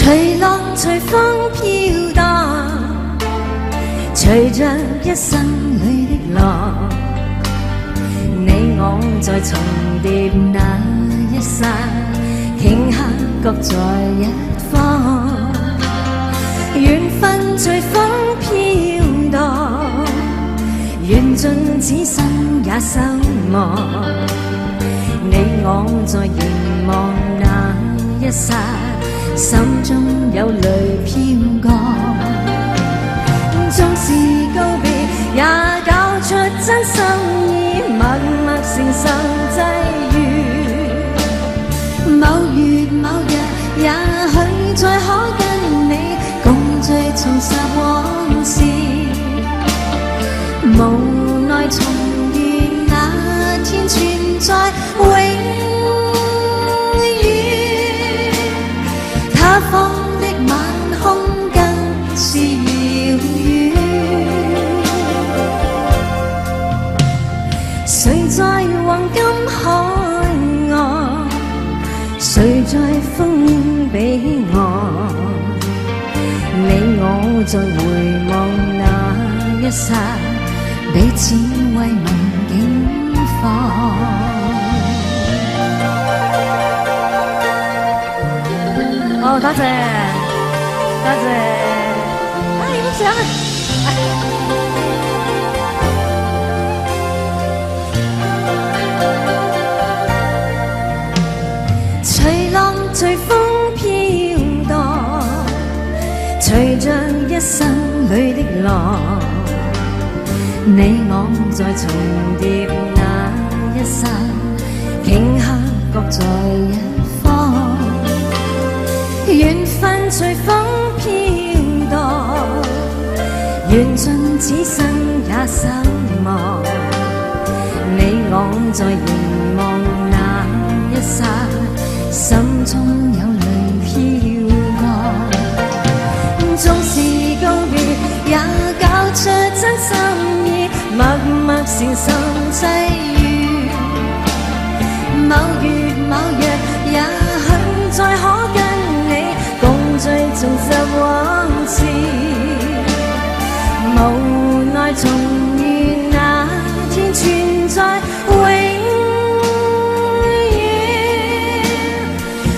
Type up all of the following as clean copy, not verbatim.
隨浪隨風飄蕩，隨着一生裏的浪，你我在重疊那一剎，頃刻各在一方，緣分隨風飄蕩，緣盡此生也守望，你我在凝望那一剎，心中有淚飄降，縱是告別也搞出真心意，默默承受際遇。某月某日，也許再可跟你共聚重拾往事，無奈重遇那天存在永他方的晚空更是遙遠，誰在黃金海岸，誰在烽煙彼岸，你我在回望那一剎，彼此慰問境況。哦，多謝，多謝。影相啊！隨浪隨風飄蕩，隨着一生裏的浪，你我在重疊那一剎，頃刻各在一方。緣分隨風飄蕩，緣盡此生也守望，你我在凝望那一剎，心中有淚飄降，縱是告別也搞出真心意，默默承受際遇。某月某日，也許再可跟最重拾往事，無奈重遇那天存在永遠，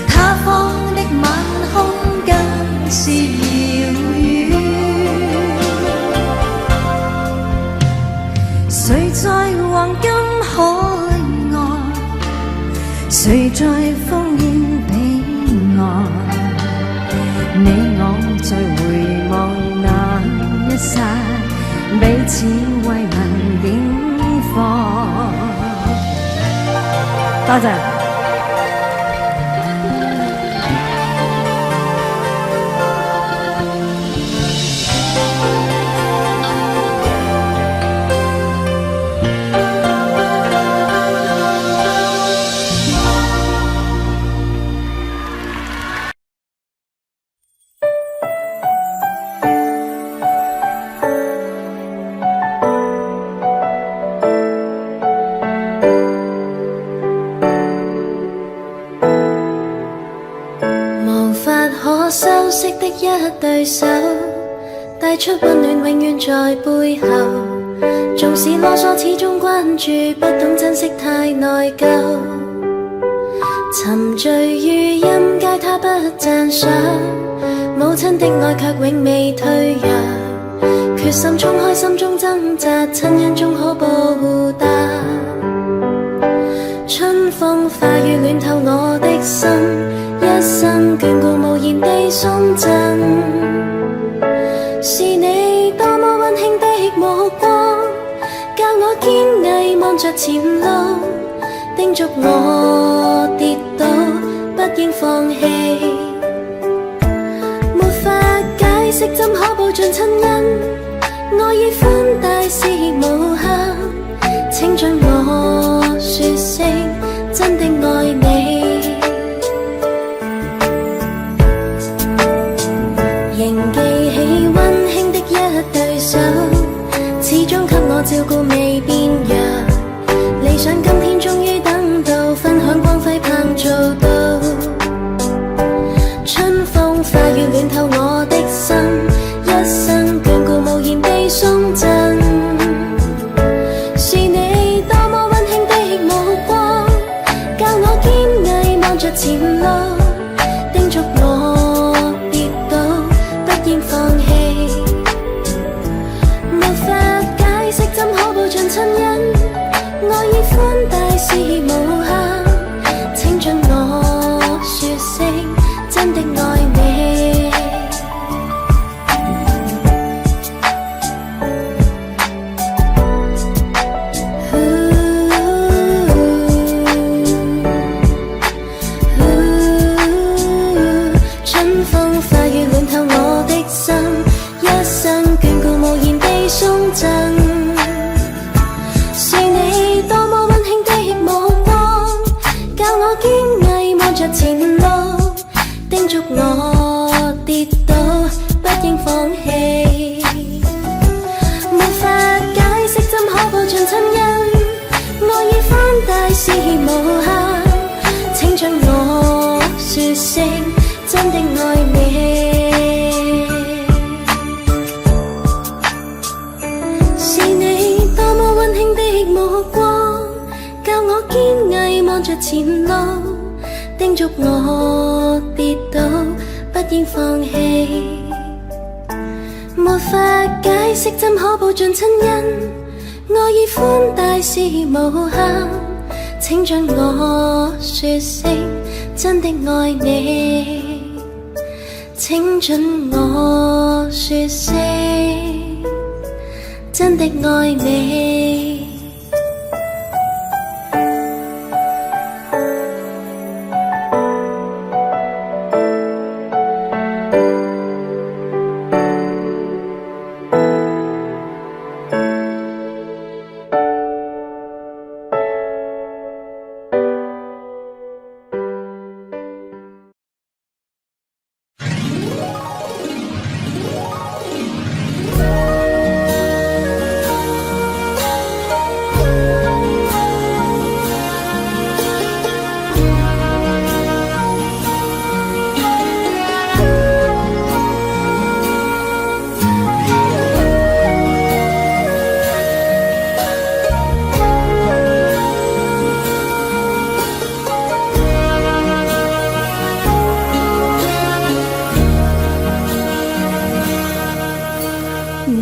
他方的晚空更是遙遠，誰在黃金海岸，誰在烽煙彼岸，你我在回望那一剎，彼此慰問境況。多謝。修飾的一對手，帶出溫暖永遠在背後，縱使囉嗦始終關注，不懂珍惜太內疚，沉醉於音階他不讚賞，母親的愛卻永未退讓，決心衝開心中掙扎，親恩終可報答，春風化雨暖透我的心，一生眷顧無言地送贈，是你多麼溫馨的目光，教我堅毅望着前路，叮囑我跌倒不應放棄，沒法解釋怎可報盡親恩，愛意寬大是無限，請准我說聲真的愛你。照顧未變弱，理想今天終於等到，分享光輝盼做到，春風化雨要暖透我的心，一生眷顧無言地送贈。是你多麼溫馨的目光，教我堅毅望着前路，叮囑我跌倒不應放棄。沒法解釋怎可報盡親恩，愛意寬大是無限，請准我說聲真的愛你。春風化雨暖透我的心，一生眷顧無言地送贈。是你多麼溫馨的目光，教我堅毅望着前路，叮囑我跌倒不應放棄。沒法解釋怎可報盡親恩，愛意寬大是無限，請准我說聲真的愛你。是你多麼溫馨的目光，教我堅毅望着前路，叮囑我跌倒不應放棄。沒法解釋怎可報盡親恩，愛意寬大是無限，請准我說聲真的愛你。請准我說聲真的愛你。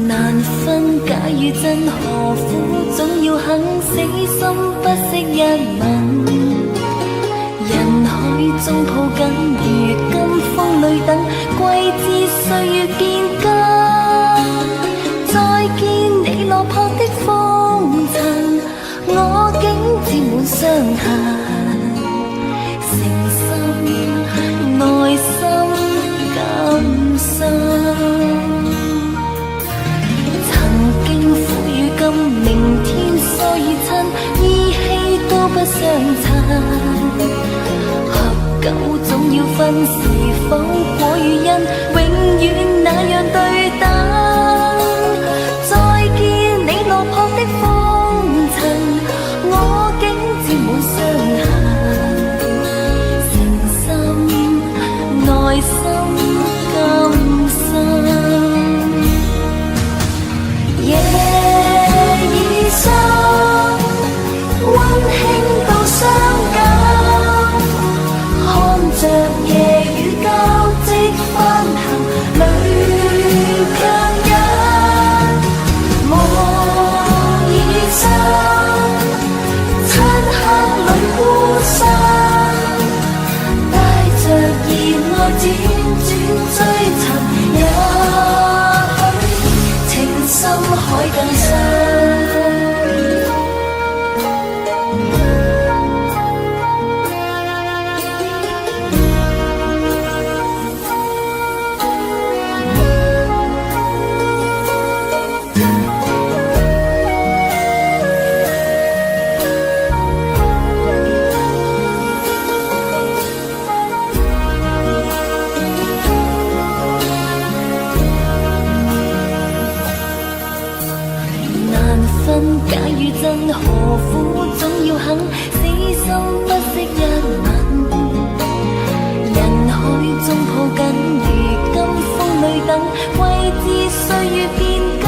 難分假與真，何苦總要肯死心不惜一吻。人海中抱緊，如今風裏等，歸知歲月變更。再見你落魄的風塵，我竟沾滿傷痕。誠心內心感傷。明天疏與親，依稀都不相襯。合久總要分，是否果與因，永遠那樣對等。再見你落魄的風塵，我竟沾滿傷痕。誠心內心感傷。溫馨到傷感，看着夜雨交織翻行，淚強忍。無意想漆黑裏孤身，帶着熱愛輾轉追尋，也許情深海更深。假與真，何苦總要肯死心不惜一吻。人海中抱緊，如今自歲月變更。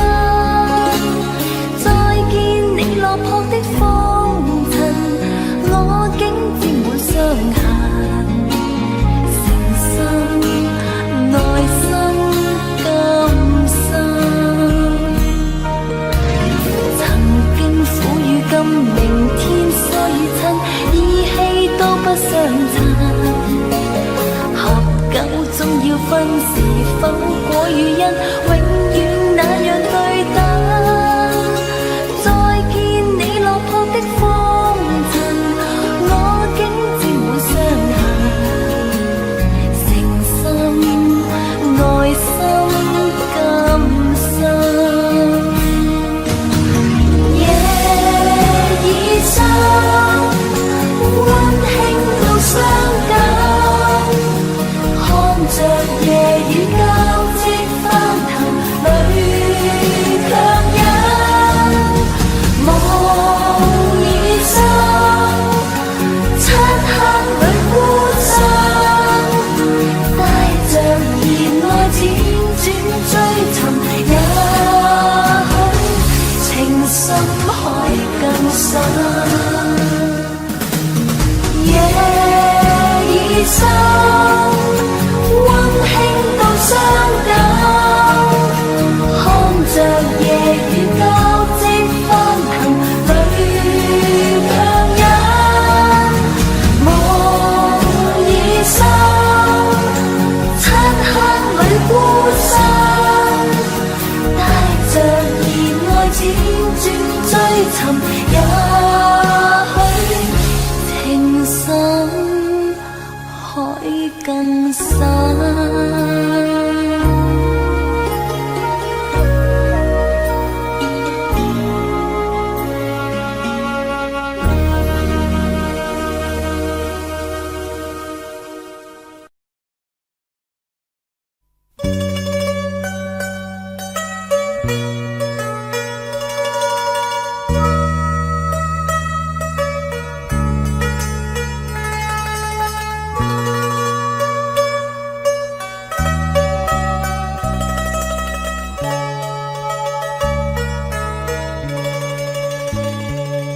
再見你落魄的風塵，我竟沾滿傷痕。誠心內心甘心，曾經苦與甘，明天疏與親，意氣都不相襯。合久終要分，是否果與因，永遠那樣對等。再見你落魄的風塵，我竟沾滿傷痕。誠心內心甘心，夜已深，溫馨到傷感。看着夜雨交織翻騰，淚卻忍。夢已深，漆黑裏孤身，帶着熱愛輾轉追尋，也許情深海更深。夜已深，溫馨到傷感，看着夜雨交織翻騰，淚卻忍。夢已深，漆黑裏孤身，帶着熱愛輾轉追尋，也許情深海更深。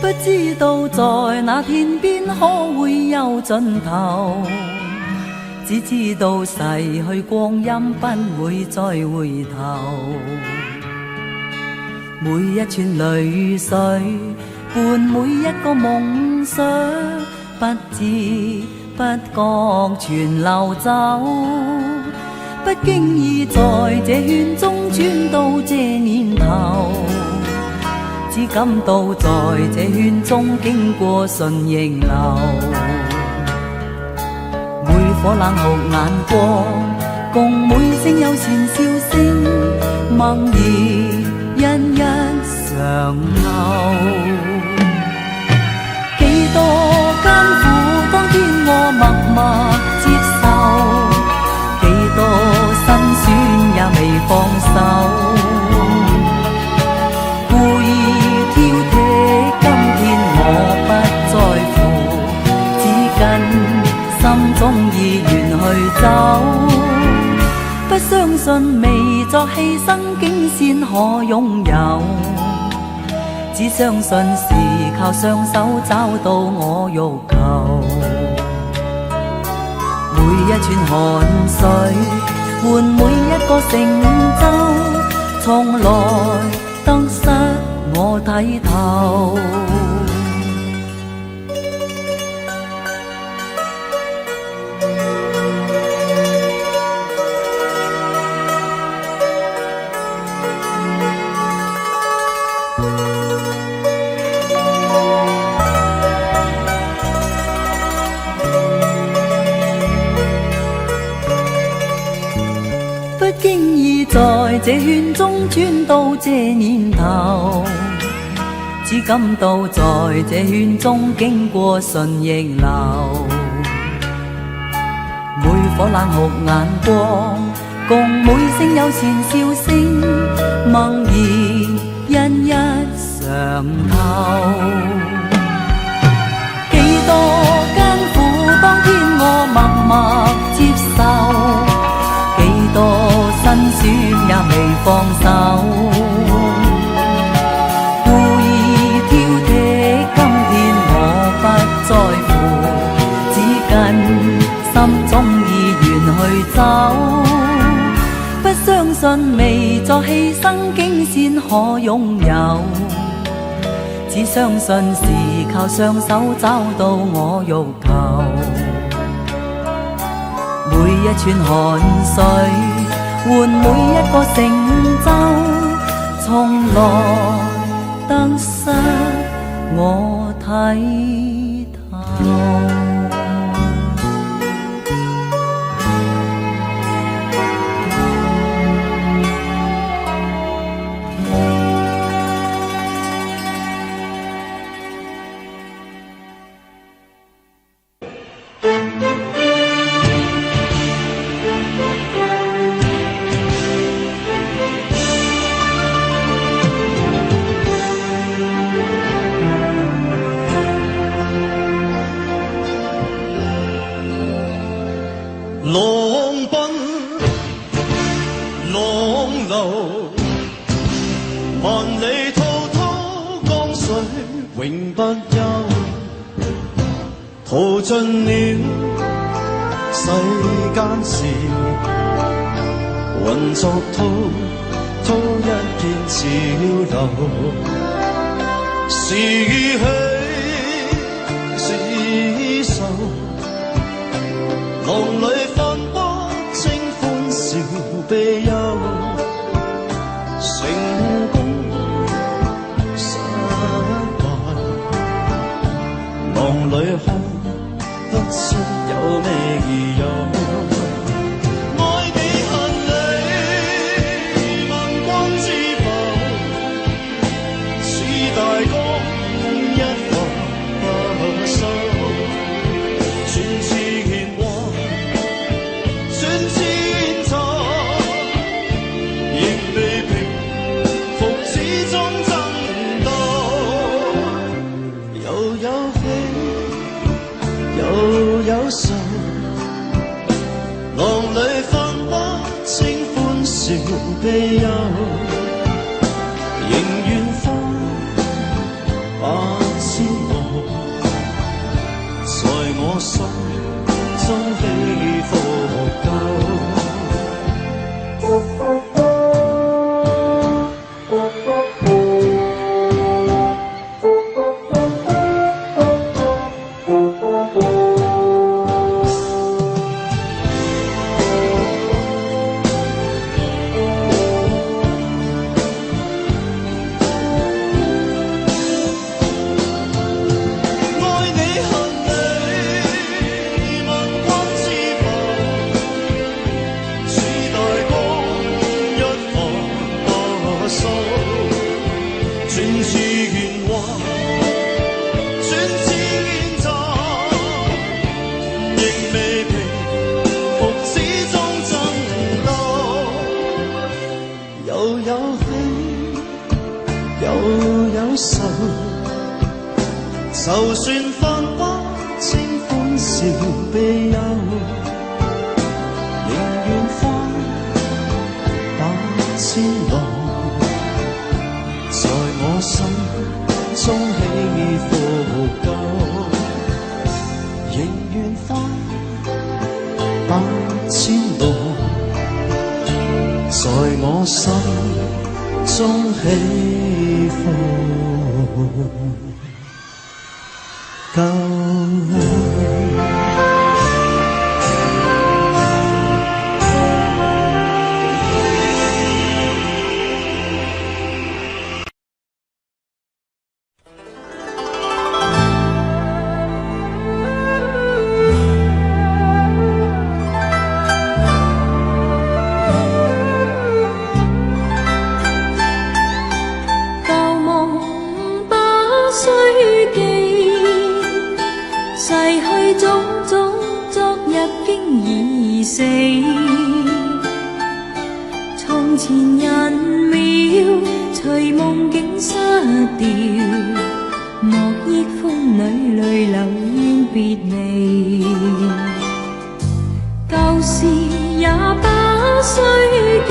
不知道在那天邊可會有盡頭，只知道逝去光陰不會再回頭。每一串淚水伴每一個夢想，不知不覺全流走。不經意在這圈中轉到這年頭，只感到在這圈中經過順逆流。每顆冷酷眼光，共每聲友善笑聲，默然一一嘗透。幾多艱苦，當天我默默接受，幾多辛酸也未放手。故意挑剔，今天我不在乎，只跟心中意願去走。不相信未作犧牲竟先可擁有，只相信是靠雙手找到我欲求。每一串汗水換每一個成就，從來得失我睇透。不經意在這圈中轉到這年頭，只感到在這圈中經過順逆流。每顆冷酷眼光，共每聲友善笑聲，默然一一嘗透。幾多艱苦，當天我默默接受，幾多辛酸也未放放手。故意挑剔，今天我不在乎，只跟心中意願去走。不相信未作犧牲，竟先可擁有。只相信是靠雙手找到我欲求。每一串汗水換每一個成就，從來得失我睇透。浪奔浪流，萬里滔滔江水永不休。淘盡了世間事，混作滔滔一片潮流。是喜是愁，浪裏泛波清歡笑悲憂。成功失敗，浪裏看不出有咩意由。愛你恨你，萬關之浮，似大江一發不收。全是鉛華，算千錯，仍未平復，始終爭鬥。又有喜，又有愁，浪裏泛花清歡笑悲憂。仍願花百千朵，在我心中起伏夠。就算繁花清歡笑悲憂，仍願花百千朵，在我心中起伏夠。仍願花百千朵，在我心中起伏夠。從前人渺，隨夢境失掉，莫憶風裏淚流怨別離。舊事也不需記，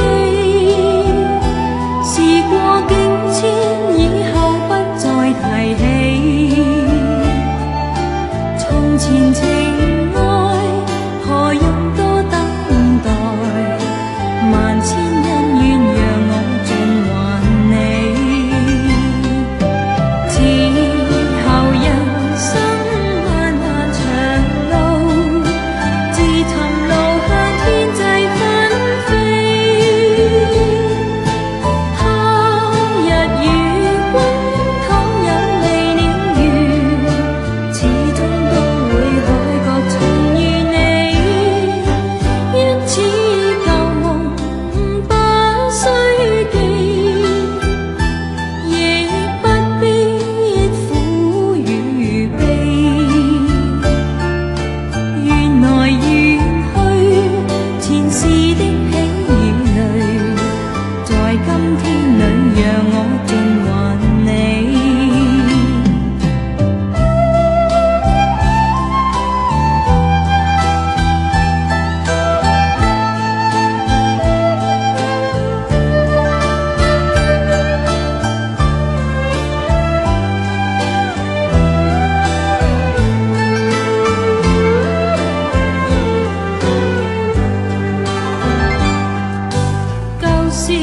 事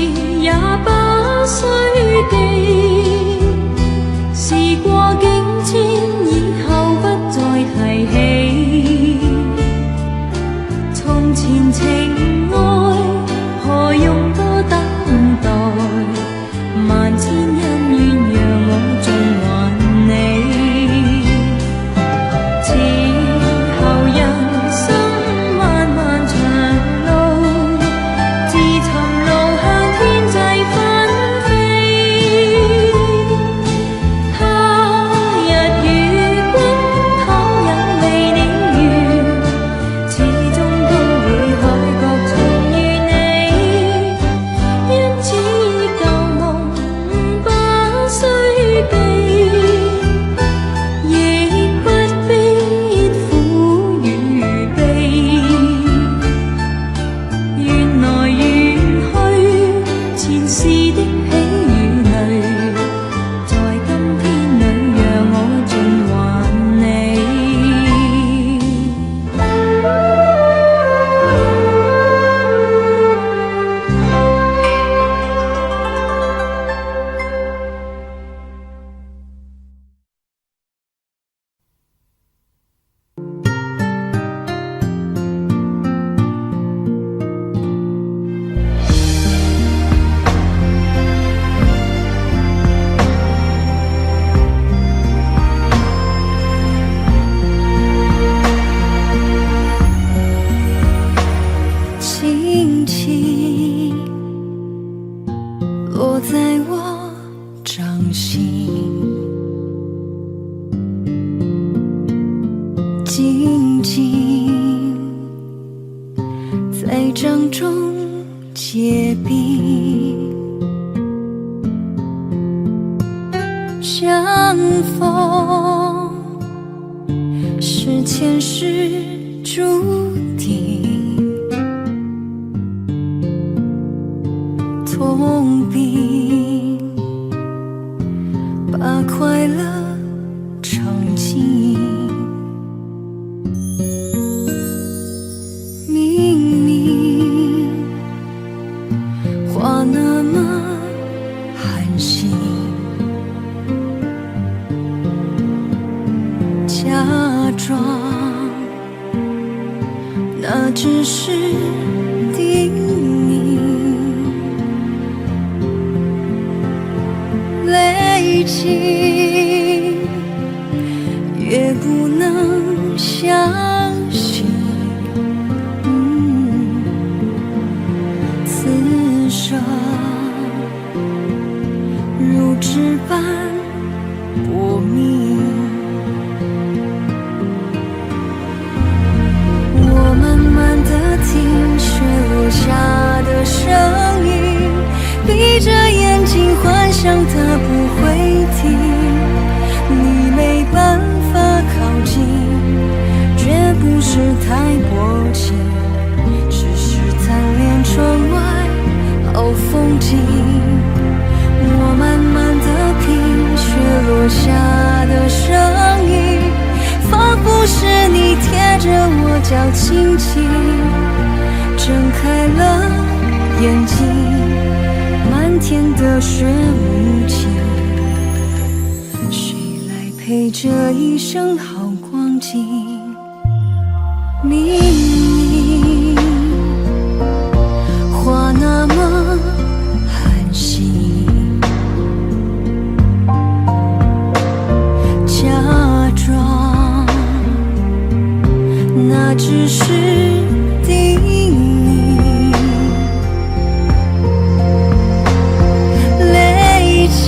也不需記，事過境遷，以後不再提起。從前情愛何用多等待，萬千恩怨讓我盡還你。此後人生漫漫長路，自尋路向天際紛飛。他日與君倘有未了緣，始終都會海角重遇你。因此舊夢不需記，亦不必苦與悲。緣來緣去，前事的喜與淚，在今天裏讓我盡還你。轻轻落在我掌心，静静在掌中结冰，相逢是前世注定。痛并把快乐尝尽，明明话那么寒心，假装那只是叮咛。累积越不能相信，此生如纸般薄命。我慢慢地听雪落下的声音，闭着眼睛幻想它不会停，你没办法靠近，绝不是太薄情，只是贪恋窗外好风景。我慢慢地听雪落下的声音，仿佛是你贴着我脚轻轻睁开了眼睛，漫天的雪无情，谁来陪这一生好光景？明明话那么寒心，假装那只是叮咛，累积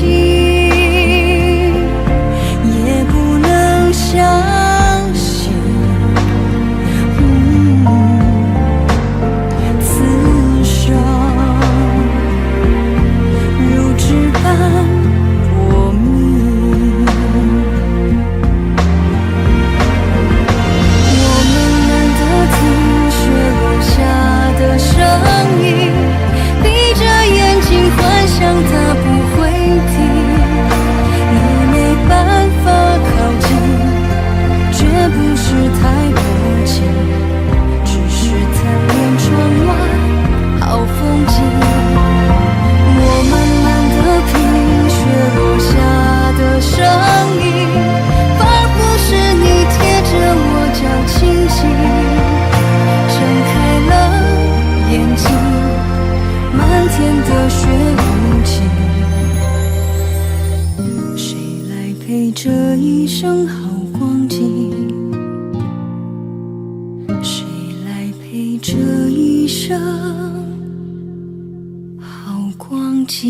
也不能相信。一生好光景，谁来陪这一生好光景？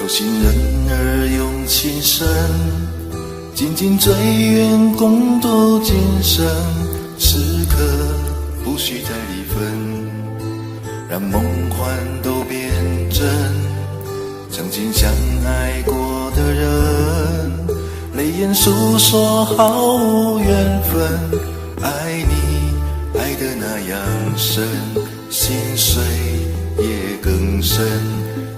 有心人儿用情深，紧紧追愿共度今生。此刻不需再离分，让梦幻都变真。曾经相爱过的人，泪眼诉说毫无缘分。爱你爱得那样深，心碎也更深。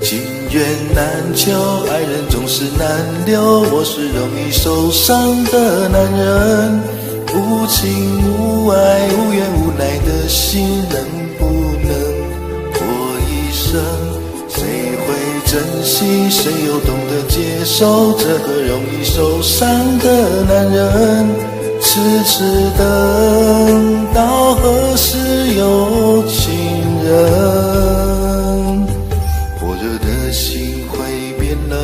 情缘难求，爱人总是难留。我是容易受伤的男人，无情无爱无怨无奈的心，能不能过一生？谁会珍惜，谁又懂得接受这个容易受伤的男人？痴痴等到何时有情人？火热的心会变冷，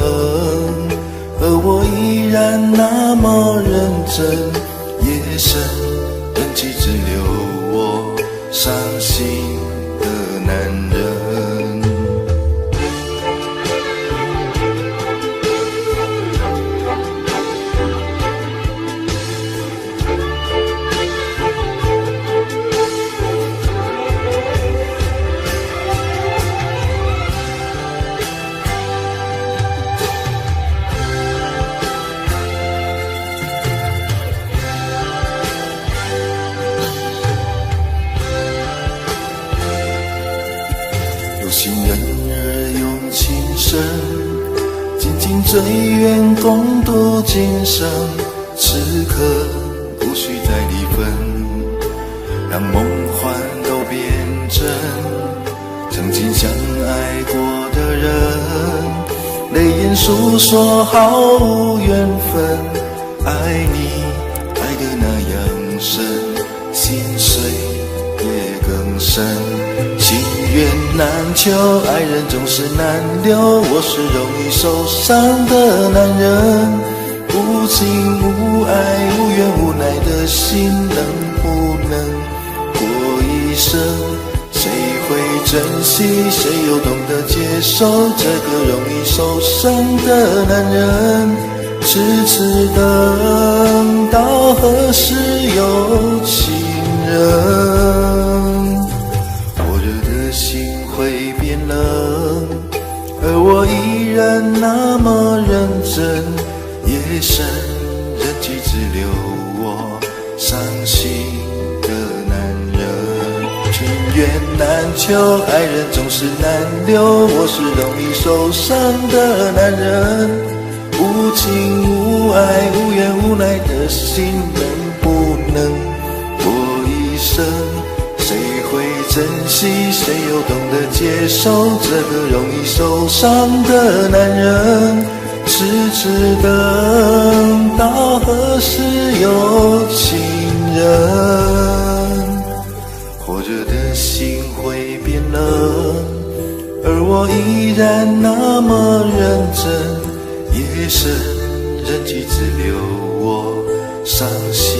而我依然那么认真。夜深人迹只留我伤心的男人。心人儿用情深，紧紧追愿共度今生。此刻不需再离分，让梦幻都变真。曾经相爱过的人，泪眼诉说毫无缘分。爱你爱得那样深，心碎也更深。情缘难求，爱人总是难留。我是容易受伤的男人，无情无爱无怨无奈的心，能不能过一生？谁会珍惜，谁又懂得接受这个容易受伤的男人？痴痴等到何时有情人？心会变冷，而我依然那么认真。夜深人迹只留我伤心的男人。情缘难求，爱人总是难留。我是容易受伤的男人，无情无爱无怨无奈的心，能不能过一生？谁会珍惜，谁又懂得接受这个容易受伤的男人？痴痴等到何时有情人？火热的心会变冷，而我依然那么认真。夜深人迹只留我伤心